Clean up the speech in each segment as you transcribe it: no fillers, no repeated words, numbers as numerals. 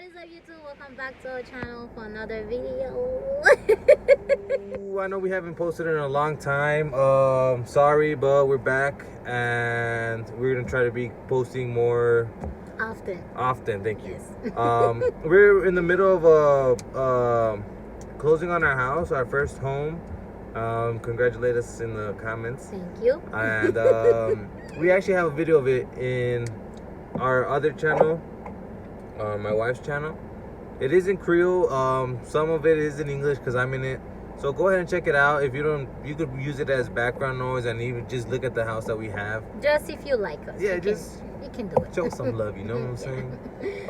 What is up, YouTube? Welcome back to our channel for another video. I know we haven't posted in a long time. Sorry, but we're back and we're gonna try to be posting more Often. Thank you. Yes. We're in the middle of closing on our house, our first home. Congratulate us in the comments. Thank you. And we actually have a video of it in our other channel, my wife's channel. It is in Creole. Some of it is in English because I'm in it. So go ahead and check it out. If you don't, you could use it as background noise and even just look at the house that we have. Just if you like us. Yeah, you can do it. Show some love. You know what I'm saying?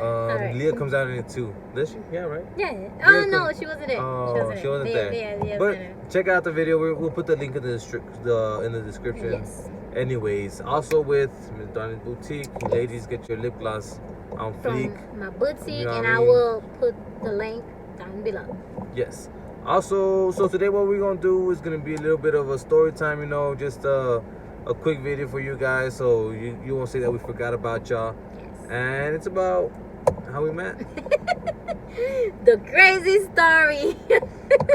Right. Leah comes out in it too. Does she? Yeah, right. Yeah. Oh no, she wasn't there. Oh, she wasn't there. Yeah, but check out the video. We'll put the link in the description. Yes. Anyways, also with Miss Donna's Boutique, ladies, get your lip gloss on fleek. From my boutique, You know and what I I mean? will put the link down below. Yes. Also, so today what we're gonna do is gonna be a little bit of a story time. You know, just a quick video for you guys, so you won't say that we forgot about y'all. Yes. And it's about how we met. The crazy story.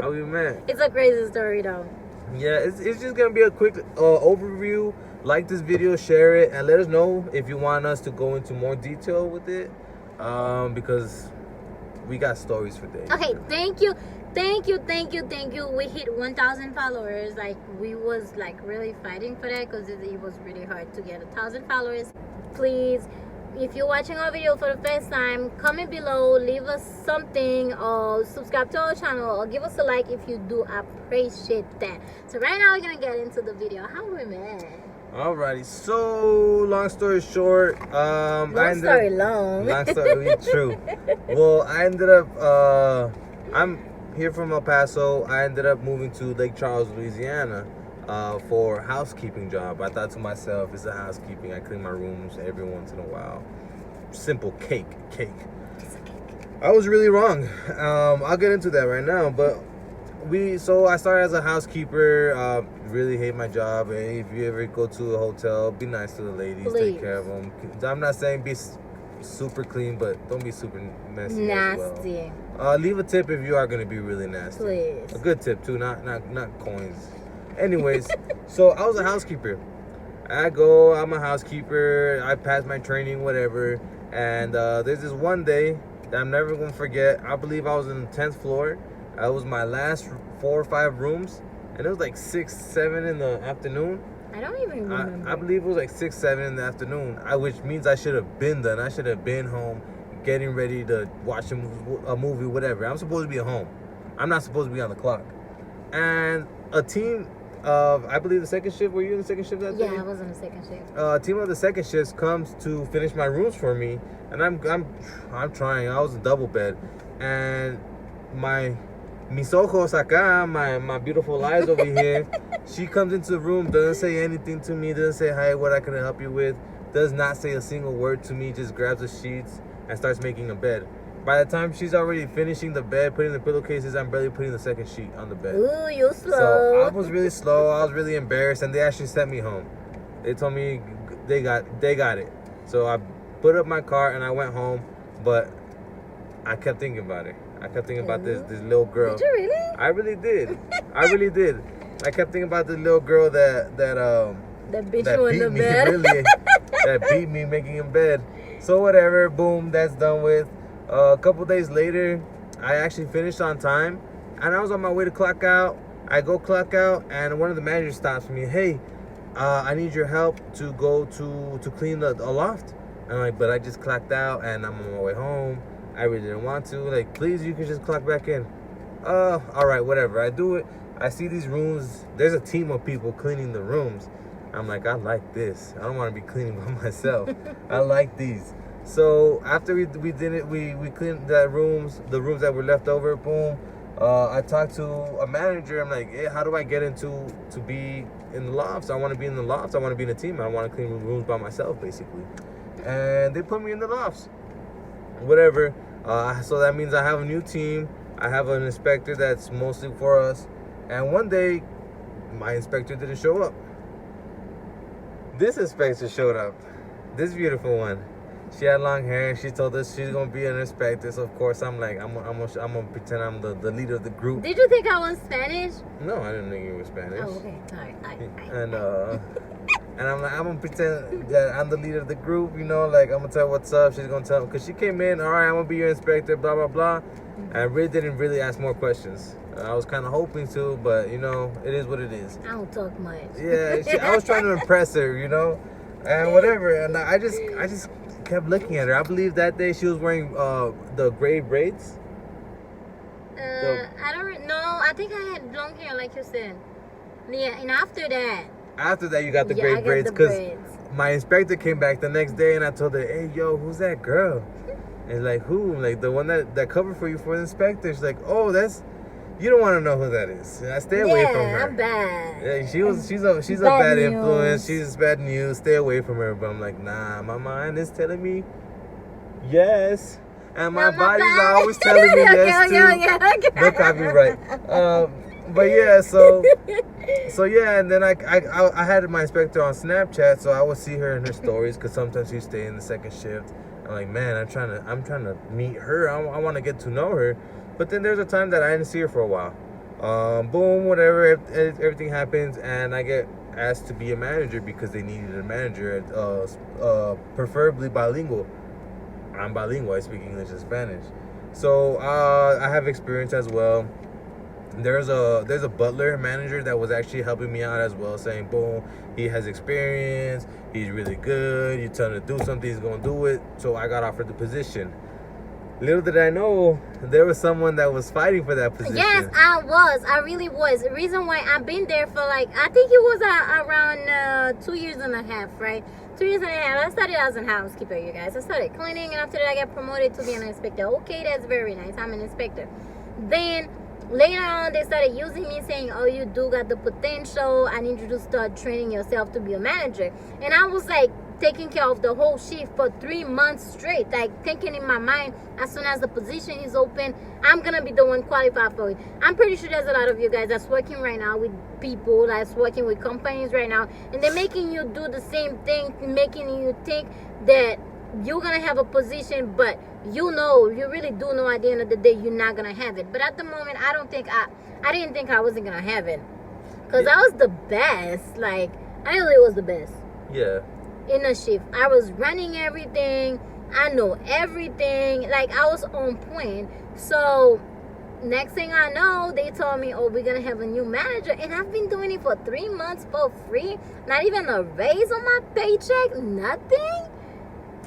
How we met. It's a crazy story though. Yeah, it's just gonna be a quick overview. Like this video, share it, and let us know if you want us to go into more detail with it, because we got stories for days. Okay, thank you. We hit 1,000 followers. Like, we was like really fighting for that because it was really hard to get 1,000 followers. Please, if you're watching our video for the first time, comment below, leave us something, or subscribe to our channel, or give us a like if you do. Appreciate that. So right now we're gonna get into the video. How we met. Alrighty, so long story short, Long story. True. Well, I ended up, I'm here from El Paso. I ended up moving to Lake Charles, Louisiana, for a housekeeping job. I thought to myself, it's a housekeeping. I clean my rooms every once in a while. Simple cake. I was really wrong. I'll get into that right now, but so I started as a housekeeper. Really hate my job. And if you ever go to a hotel, be nice to the ladies. Please. Take care of them. I'm not saying be super clean, but don't be super messy as Nasty. well. Leave a tip if you are gonna be really nasty. Please. A good tip too, not coins. Anyways, so I was a housekeeper. I'm a housekeeper. I passed my training, whatever. And there's this one day that I'm never gonna forget. I believe I was in the 10th floor. It was my last 4 or 5 rooms, and it was like 6, 7 in the afternoon. I don't even remember. I believe it was like 6, 7 in the afternoon, which means I should have been done. I should have been home, getting ready to watch a movie, whatever. I'm supposed to be at home. I'm not supposed to be on the clock. And a team of, I believe the second shift. Were you in the second shift that day? Yeah, I was on the second shift. A team of the second shift comes to finish my rooms for me, and I'm trying. I was in double bed, and mis ojos acá, my beautiful eyes over here. She comes into the room, doesn't say anything to me, doesn't say hi, what I can help you with, does not say a single word to me, just grabs the sheets and starts making a bed. By the time she's already finishing the bed, putting the pillowcases, I'm barely putting the second sheet on the bed. Ooh, you slow. So I was really slow. I was really embarrassed, and they actually sent me home. They told me they got it. So I put up my car and I went home, but I kept thinking about it. I kept thinking about this little girl. Did you really? I really did. I kept thinking about the little girl that beat you in the bed. Really, that beat me making in bed. So whatever, boom, that's done with. A couple days later, I actually finished on time, and I was on my way to clock out. I go clock out, and one of the managers stops me. Hey, I need your help to go to clean a loft. And I'm like, but I just clocked out, and I'm on my way home. I really didn't want to. Like, please, you can just clock back in. All right, whatever. I do it. I see these rooms. There's a team of people cleaning the rooms. I'm like, I like this. I don't want to be cleaning by myself. I like these. So after we did it, we cleaned the rooms that were left over. Boom. I talked to a manager. I'm like, hey, how do I get into to be in the lofts? I want to be in the lofts. I want to be in a team. I don't want to clean rooms by myself, basically. And they put me in the lofts. Whatever. So that means I have a new team. I have an inspector that's mostly for us. And one day, my inspector didn't show up. This inspector showed up. This beautiful one. She had long hair. And she told us she's gonna be an inspector. So of course I'm like, I'm gonna pretend I'm the leader of the group. Did you think I was Spanish? No, I didn't think you were Spanish. Oh, okay. Sorry. And I'm like, I'm gonna pretend that I'm the leader of the group, you know, like I'm gonna tell her what's up. She's gonna tell, because she came in, all right, I'm gonna be your inspector, blah blah blah. And I really didn't ask more questions. I was kind of hoping to, but you know, it is what it is. I don't talk much. Yeah, I was trying to impress her, you know, and whatever. And I just kept looking at her. I believe that day she was wearing the gray braids. I don't know. I think I had long hair, like you said. Yeah, and after that. After that, you got the Yeah, gray I got braids the because braids. my inspector came back the next day and I told her, hey, yo, who's that girl? And like, who? I'm like, the one that covered for you for the inspector. She's like, oh, you don't want to know who that is. I stay away from her. Yeah, I'm bad. Yeah, she's a Bad bad news. influence. She's bad news. Stay away from her. But I'm like, nah, my mind is telling me yes. And my body's always telling me yes too. Okay. No copyright. But yeah, so yeah, and then I had my inspector on Snapchat, so I would see her in her stories because sometimes she stay in the second shift. I'm like, man, I'm trying to meet her. I want to get to know her. But then there's a time that I didn't see her for a while. Boom, whatever, everything happens, and I get asked to be a manager because they needed a manager, preferably bilingual. I'm bilingual. I speak English and Spanish, so I have experience as well. There's a butler manager that was actually helping me out as well, saying, boom, he has experience, he's really good, you tell him to do something, he's gonna do it. So I got offered the position. Little did I know, there was someone that was fighting for that position. Yes, I really was. The reason why I've been there for I think it was around 2 years and a half, right? 2 years and a half. I started as a housekeeper, you guys. I started cleaning, and after that I got promoted to be an inspector. Okay, that's very nice. I'm an inspector. Then later on, they started using me, saying, oh, you do got the potential. I need you to start training yourself to be a manager. And I was like taking care of the whole shift for 3 months straight, like thinking in my mind, as soon as the position is open, I'm gonna be the one qualified for it. I'm pretty sure there's a lot of you guys that's working right now with people, that's working with companies right now, and they're making you do the same thing, making you think that you're gonna have a position, but you really do know at the end of the day you're not gonna have it. But at the moment, I didn't think I wasn't gonna have it, because I was the best. Like, I really was the best. Yeah. In a shift, I was running everything. I know everything. Like, I was on point. So next thing I know, they told me, oh, we're gonna have a new manager, and I've been doing it for 3 months for free. Not even a raise on my paycheck. Nothing.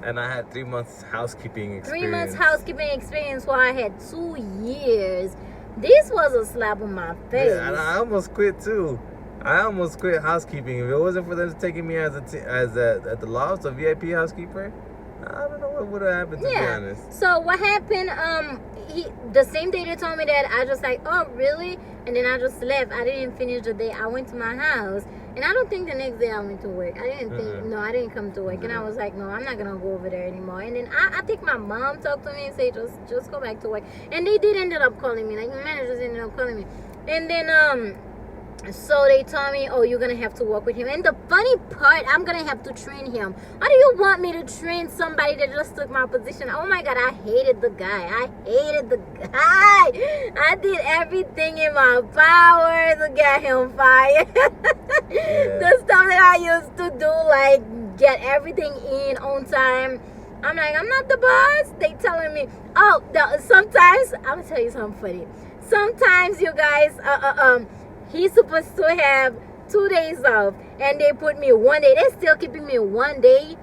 And I had 3 months housekeeping experience. 3 months housekeeping experience while I had 2 years. This was a slap on my face. Yeah, and I almost quit too. I almost quit housekeeping. If it wasn't for them taking me as at the loft, a VIP housekeeper, I don't know what would have happened, to be honest. So what happened? The same day they told me that, I just like, oh really? And then I just left. I didn't finish the day. I went to my house, and I don't think the next day I went to work. I didn't think. No, I didn't come to work, and I was like, no, I'm not gonna go over there anymore. And then I think my mom talked to me and said, just go back to work. And they did ended up calling me. Like, the managers ended up calling me, and then so they told me, oh, you're gonna have to work with him. And the funny part, I'm gonna have to train him. Why do you want me to train somebody that just took my position? Oh my god, I hated the guy. I did everything in my power to get him fired. The stuff that I used to do, like get everything in on time. I'm like, I'm not the boss. They telling me, oh, sometimes, I'm gonna tell you something funny. Sometimes, you guys, he's supposed to have 2 days off, and they put me 1 day. They're still keeping me 1 day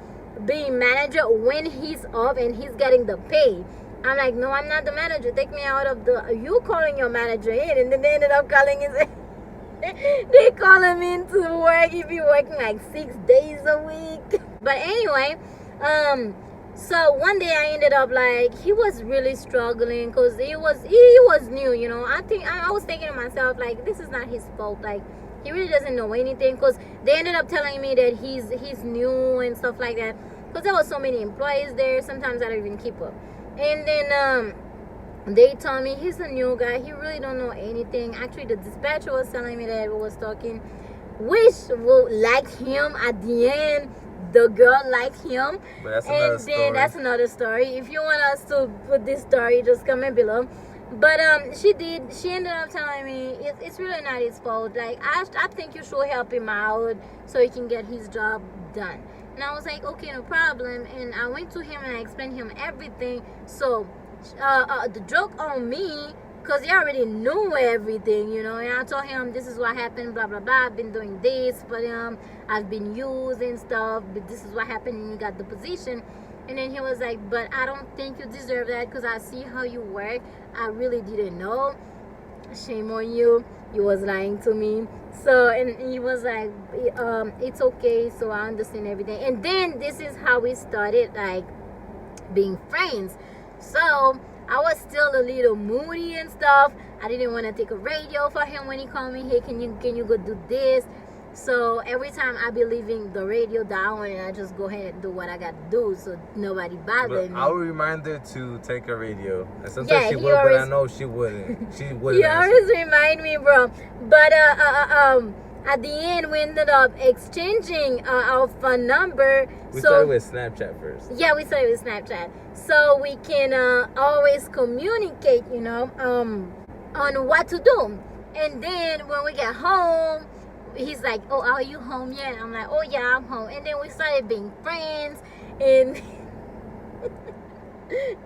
being manager when he's off and he's getting the pay. I'm like, no, I'm not the manager. Take me out of you calling your manager in. And then they ended up calling his they call him in to work. He be working like 6 days a week. But anyway, so one day I ended up like, he was really struggling because he was new, you know. I was thinking to myself, like, this is not his fault. Like, he really doesn't know anything, because they ended up telling me that he's new and stuff like that, because there was so many employees there. Sometimes I don't even keep up. And then they told me he's a new guy, he really don't know anything. Actually, the dispatcher was telling me that we was talking, wish would like him at the end. the girl liked him. But that's And another then story. that's another story. If you want us to put this story, just comment below. But she ended up telling me it's really not his fault. Like I think you should help him out so he can get his job done. And I was like, okay, no problem. And I went to him and I explained him everything. So the joke on me, because he already knew everything, you know. And I told him this is what happened, blah blah blah. I've been doing this for him. I've been used and stuff, but this is what happened, and you got the position. And then he was like, but I don't think you deserve that because I see how you work. I really didn't know. Shame on you. You was lying to me. So, and he was like, it's okay. So I understand everything. And then this is how we started, like, being friends. So I was still a little moody and stuff. I didn't want to take a radio for him when he called me. Hey, can you go do this? So every time I be leaving the radio down, and I just go ahead and do what I got to do, so nobody bothered me. I'll remind her to take a radio. And sometimes Yeah, she he will, but I always- know she wouldn't. She wouldn't. You answer. always remind me, bro. But at the end, we ended up exchanging our phone number. We so started with Snapchat first. yeah, we started with Snapchat, so we can always communicate, you know, on what to do. And then when we get home, he's like, "Oh, are you home yet?" I'm like, "Oh yeah, I'm home." And then we started being friends, and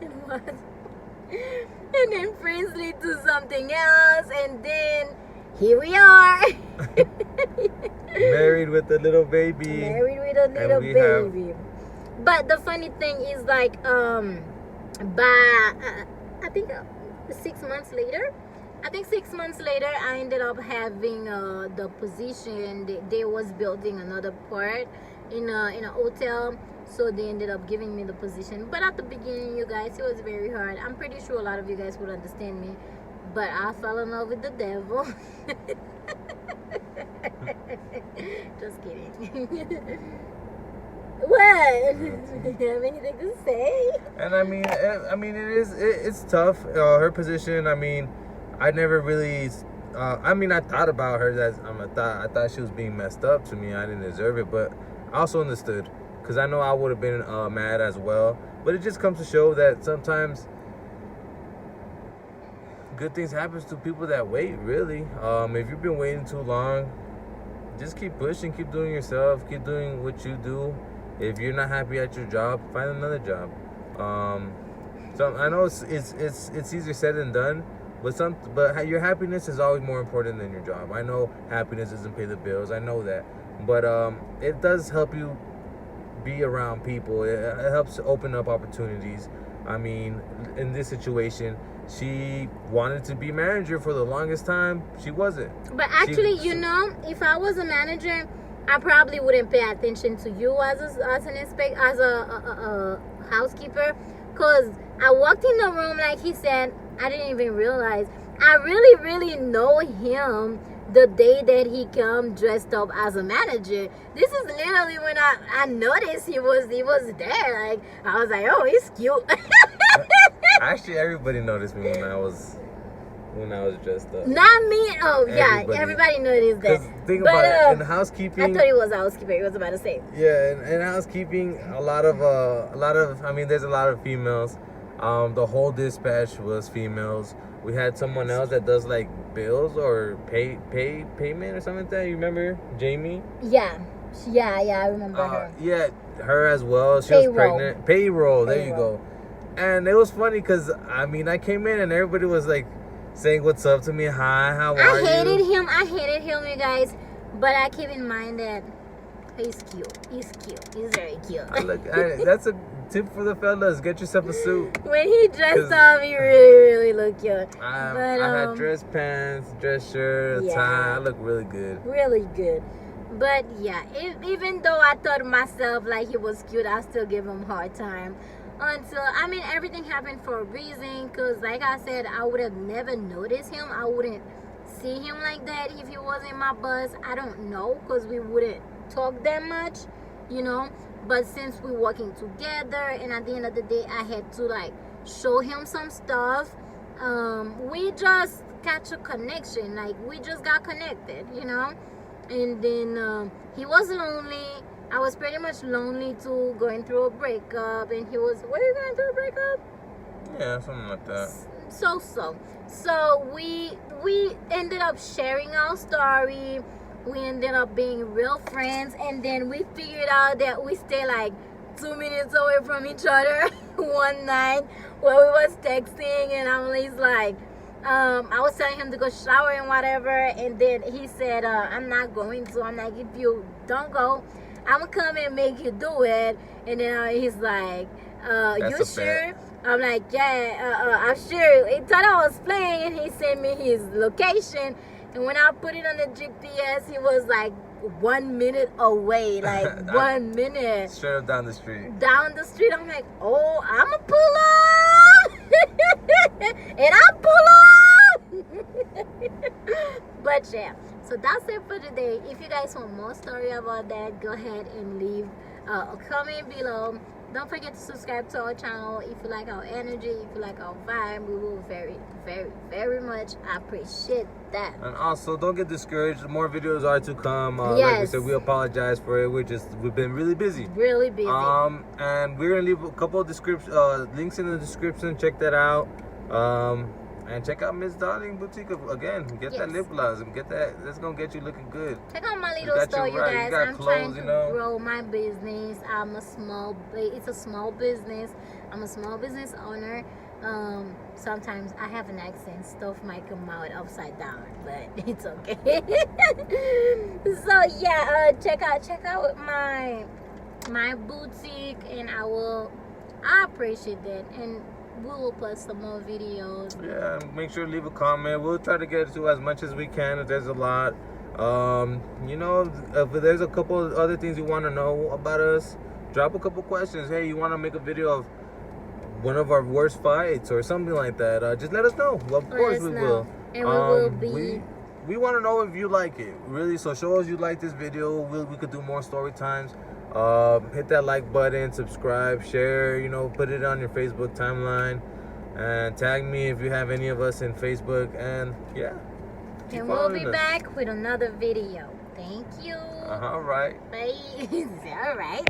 and what? And then friends lead to something else, and then here we are. Married with a little baby. Married with a little we have- baby. But the funny thing is, like, by I think 6 months later. I think 6 months later, I ended up having the position. They was building another part in a hotel, so they ended up giving me the position. But at the beginning, you guys, it was very hard. I'm pretty sure a lot of you guys would understand me, but I fell in love with the devil. Just kidding. What? Do you have anything to say? And I mean, it's tough. Her position. I mean, I never really. I thought about her that I thought she was being messed up to me. I didn't deserve it, but I also understood because I know I would have been mad as well. But it just comes to show that sometimes good things happen to people that wait. Really, if you've been waiting too long, just keep pushing, keep doing yourself, keep doing what you do. If you're not happy at your job, find another job. So I know it's easier said than done, but your happiness is always more important than your job. I know happiness doesn't pay the bills. I know that, but it does help you be around people. It helps open up opportunities. I mean, in this situation, she wanted to be manager for the longest time. She wasn't. But actually, you know, if I was a manager, I probably wouldn't pay attention to you as a housekeeper, cause I walked in the room like he said. I didn't even realize. I really know him the day that he come dressed up as a manager. This is literally when I noticed he was there. Like I was like, oh, he's cute. Actually, everybody noticed me when I was dressed up. Not me. Oh yeah, everybody noticed that. Because think But, about it, in housekeeping. I thought he was a housekeeper. He was about to say. Yeah, in housekeeping, a lot of I mean, there's a lot of females. The whole dispatch was females. We had someone else that does like bills or payment or something like that. You remember Jamie? Yeah, I remember her. Yeah, her as well. She was Payroll. pregnant. Payroll. There you Payroll. go. And it was funny because I mean, I came in and everybody was like saying what's up to me. Hi, how are you? I hated him, you guys. But I keep in mind that he's cute. He's very cute. That's a tip for the fellas. Get yourself a suit. When he dressed up, he really looked cute. I But, had dress pants, dress shirt, yeah. tie. I look really good. Really good. But yeah, even though I thought myself like he was cute, I still give him a hard time. Until, I mean, everything happened for a reason. Because like I said, I would have never noticed him. I wouldn't see him like that if he wasn't my boss. I don't know, because we wouldn't talk that much, you know. But since we're working together, and at the end of the day, I had to like show him some stuff. We just catch a connection. Like we just got connected, you know. And then he was lonely. I was pretty much lonely too, going through a breakup, and he was, what are you going through a breakup? Yeah, something like that. So we ended up sharing our story. We ended up being real friends, and then we figured out that we stay like 2 minutes away from each other one night while we was texting, and he's like, I was telling him to go shower and whatever, and then he said, I'm not going to. I'm like, if you don't go, I'm gonna come and make you do it. And then he's like, you sure? I'm like, yeah, I'm sure. He thought I was playing, and he sent me his location. And when I put it on the GPS, he was like 1 minute away, like 1 minute. Straight up down the street. Down the street. I'm like, oh, I'ma pull up. And I pull up. But yeah, so that's it for today. If you guys want more story about that, go ahead and leave a comment below. Don't forget to subscribe to our channel. If you like our energy, if you like our vibe, we will very, very, very much appreciate that. And also, don't get discouraged. More videos are to come. Yes. Like we said, we apologize for it. We've been really busy. Really busy. And we're gonna leave a couple of links in the description. Check that out. And check out Miss Darling Boutique again. Get that lip gloss and get that. That's gonna get you looking good. Check out my little store, you guys. You got I'm clothes, trying to grow my business. It's a small business. I'm a small business owner. Sometimes I have an accent. Stuff might come out upside down, but it's okay. So yeah, check out my boutique, and I appreciate that. And we will post some more videos. Yeah, make sure to leave a comment. We'll try to get to as much as we can if there's a lot. If there's a couple of other things you want to know about us, drop a couple questions. Hey, you want to make a video of one of our worst fights or something like that? Just let us know. Well, of course we will. And we will be... We want to know if you like it, really. So show us you like this video. We could do more story times. Hit that like button, subscribe, share, put it on your Facebook timeline, and tag me if you have any of us in Facebook. And yeah, and we'll be back with another video. Thank you. All right. Bye. All right.